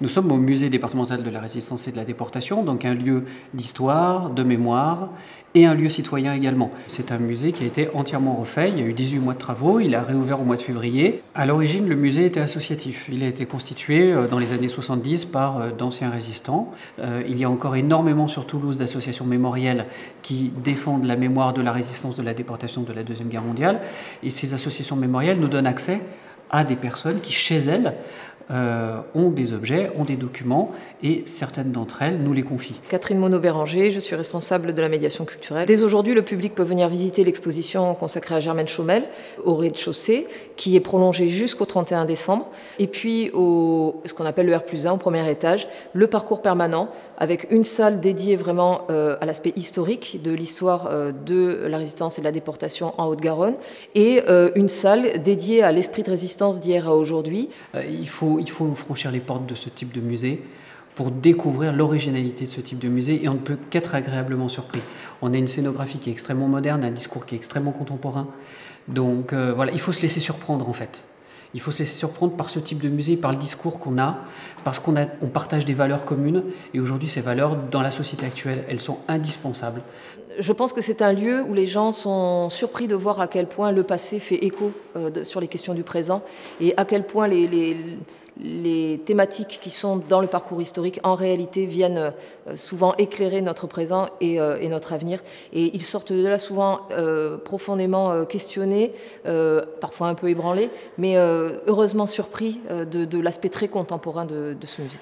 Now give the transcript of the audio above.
Nous sommes au musée départemental de la résistance et de la déportation, donc un lieu d'histoire, de mémoire et un lieu citoyen également. C'est un musée qui a été entièrement refait, il y a eu 18 mois de travaux, il a réouvert au mois de février. À l'origine, le musée était associatif. Il a été constitué dans les années 70 par d'anciens résistants. Il y a encore énormément sur Toulouse d'associations mémorielles qui défendent la mémoire de la résistance, de la déportation de la Deuxième Guerre mondiale. Et ces associations mémorielles nous donnent accès à des personnes qui, chez elles, ont des objets, ont des documents, et certaines d'entre elles nous les confient. Catherine Monod-Béranger, je suis responsable de la médiation culturelle. Dès aujourd'hui, le public peut venir visiter l'exposition consacrée à Germaine Chaumel au rez-de-chaussée, qui est prolongée jusqu'au 31 décembre. Et puis, ce qu'on appelle le R+1, au premier étage, le parcours permanent, avec une salle dédiée vraiment à l'aspect historique de l'histoire de la résistance et de la déportation en Haute-Garonne, et une salle dédiée à l'esprit de résistance d'hier à aujourd'hui. Il faut franchir les portes de ce type de musée pour découvrir l'originalité de ce type de musée, et on ne peut qu'être agréablement surpris. On a une scénographie qui est extrêmement moderne, un discours qui est extrêmement contemporain. Donc voilà, il faut se laisser surprendre en fait. Il faut se laisser surprendre par ce type de musée, par le discours qu'on a, parce qu'on partage des valeurs communes, et aujourd'hui ces valeurs, dans la société actuelle, elles sont indispensables. Je pense que c'est un lieu où les gens sont surpris de voir à quel point le passé fait écho sur les questions du présent, et à quel point les thématiques qui sont dans le parcours historique, en réalité, viennent souvent éclairer notre présent et notre avenir. Et ils sortent de là souvent profondément questionnés, parfois un peu ébranlés, mais heureusement surpris de l'aspect très contemporain de ce musée.